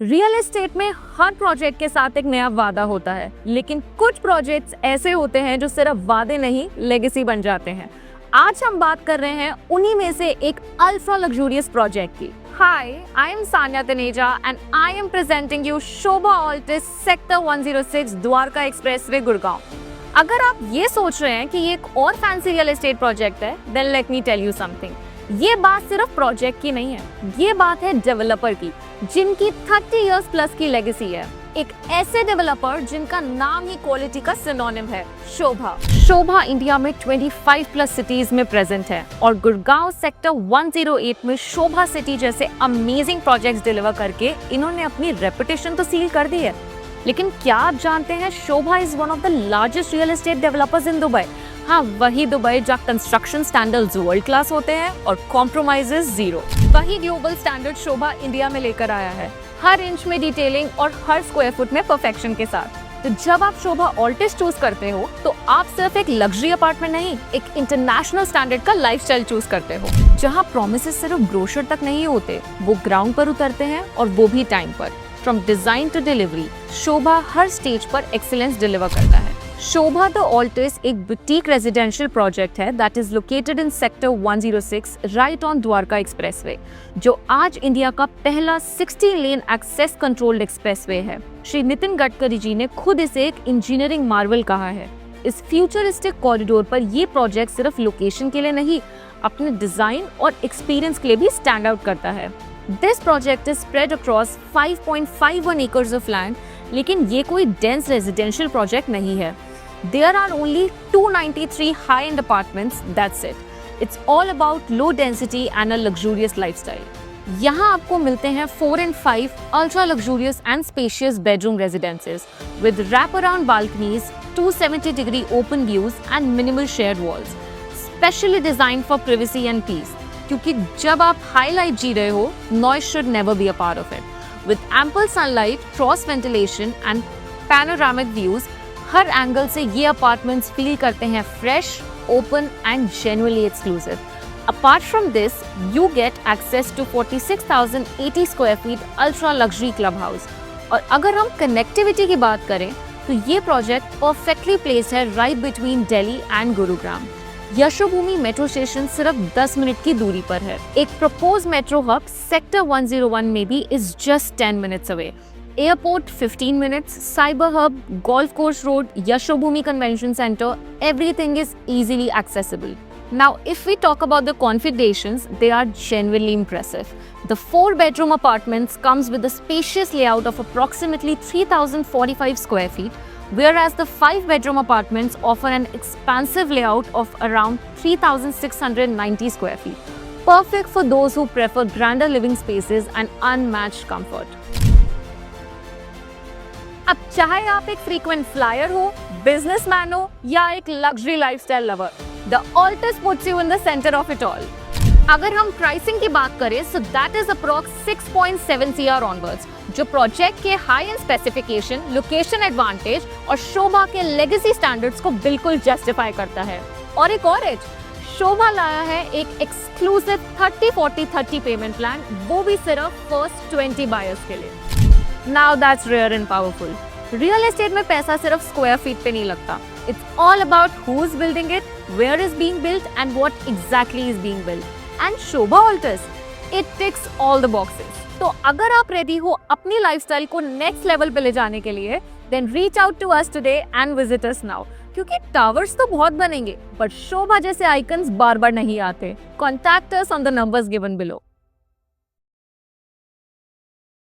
Real estate में हर project के साथ एक नया वादा होता है, लेकिन कुछ प्रोजेक्ट्स ऐसे होते हैं जो सिर्फ वादे नहीं लेगेसी बन जाते हैं। आज हम बात कर रहे हैं उन्हीं में से एक अल्ट्रा लग्जूरियस प्रोजेक्ट की। Hi, I am Sanya Taneja and I am presenting you Shobha Altis Sector 106 Dwarka expressway Gurgaon. अगर आप ये सोच रहे हैं कि ये एक और फैंसी रियल एस्टेट प्रोजेक्ट है, then let me tell you something। ये बात सिर्फ प्रोजेक्ट की नहीं है, ये बात है डेवलपर की, जिनकी 30 इयर्स प्लस की लेगेसी है। एक ऐसे डेवलपर जिनका नाम ही क्वालिटी का सिनोनिम है, शोभा। शोभा इंडिया में 25 प्लस सिटीज में प्रेजेंट है और गुड़गांव सेक्टर 108 में शोभा सिटी जैसे अमेजिंग प्रोजेक्ट्स डिलीवर करके इन्होंने अपनी रेपुटेशन तो सील कर दी है। लेकिन क्या आप जानते हैं Sobha is one of the largest real estate developers in Dubai. हाँ, वही दुबई जहाँ कंस्ट्रक्शन स्टैंडर्ड्स वर्ल्ड क्लास होते हैं और कॉम्प्रोमाइजेस जीरो। वही ग्लोबल स्टैंडर्ड शोभा इंडिया में लेकर आया है, हर इंच में डिटेलिंग और हर स्क्वायर फुट में परफेक्शन के साथ। तो जब आप शोभा ऑल्टिस चूज करते हो तो आप सिर्फ एक लग्जरी अपार्टमेंट नहीं, एक इंटरनेशनल स्टैंडर्ड का लाइफस्टाइल चूज करते हो, जहाँ प्रोमिसेस सिर्फ ब्रोशर तक नहीं होते, वो ग्राउंड पर उतरते हैं और वो भी टाइम पर। From design to delivery, Sobha हर स्टेज पर एक्सीलेंस डिलीवर करता है। शोभा द ऑल्टिस एक बुटीक रेजिडेंशियल प्रोजेक्ट है that is located in sector 106 right on Dwarka expressway, जो आज इंडिया का पहला 60 लेन एक्सेस कंट्रोल्ड एक्सप्रेसवे है। श्री नितिन गडकरी जी ने खुद इसे एक इंजीनियरिंग मार्वल कहा है। इस फ्यूचरिस्टिक कॉरिडोर पर ये प्रोजेक्ट सिर्फ लोकेशन के लिए नहीं, अपने डिजाइन और एक्सपीरियंस के लिए भी स्टैंड आउट करता है। This project is spread across 5.51 acres of land, लेकिन ये कोई डेंस रेजिडेंशियल प्रोजेक्ट नहीं है। There are only 293 high-end apartments, that's it. It's all about low density and a luxurious lifestyle. यहाँ आपको मिलते हैं 4 and 5 ultra luxurious and spacious bedroom residences with wrap-around balconies, 270-degree open views and minimal shared walls, specially designed for privacy and peace. क्योंकि जब आप high life जी रहे हो, noise should never be a part of it. With ample sunlight, cross ventilation and panoramic views, हर angle से ये apartments feel करते हैं fresh, open and genuinely exclusive. Apart from this, you get access to 46,080 square feet ultra luxury club house. और अगर हम connectivity की बात करें तो ये प्रोजेक्ट परफेक्टली प्लेस्ड है right between Delhi and Gurugram. Yashobhoomi metro station सिर्फ 10 मिनट की दूरी पर है। एक प्रपोज मेट्रो हब सेक्टर 101 में भी is just 10 minutes away. Airport 15 minutes, Cyber Hub, Golf Course Road, Yashobhumi Convention Center, everything is easily accessible. Now, if we talk about the configurations, they are genuinely impressive. The 4-bedroom apartments comes with a spacious layout of approximately 3,045 square feet, whereas the 5-bedroom apartments offer an expansive layout of around 3,690 square feet. Perfect for those who prefer grander living spaces and unmatched comfort. अब चाहे आप एक frequent flyer हो, businessman हो या एक luxury lifestyle lover, the Altis puts you in the centre of it all. अगर हम प्राइसिंग की बात करें so that is approx 6.7 CR onwards, जो प्रोजेक्ट के high and specification, location advantage और शोभा के लेगेसी स्टैंडर्ड्स को बिल्कुल जस्टिफाई करता है। और एक और एज, शोभा लाया है एक एक्सक्लूसिव 30-40-30 पेमेंट प्लान, वो भी सिर्फ फर्स्ट 20 बायर्स के लिए। Now that's rare and powerful. Real estate में पैसा सिर्फ स्क्वायर फीट पे नहीं लगता. It's all about who is building it, where is being built and what exactly is being built. And Shobha Altis, it ticks all the boxes. तो अगर आप ready हो अपनी लाइफस्टाइल को नेक्स्ट लेवल पे ले जाने के लिए, then reach out to us today and visit us now. क्योंकि टावर्स तो बहुत बनेंगे, but शोभा जैसे आइकन्स बार बार नहीं आते. Contact us on the numbers given below.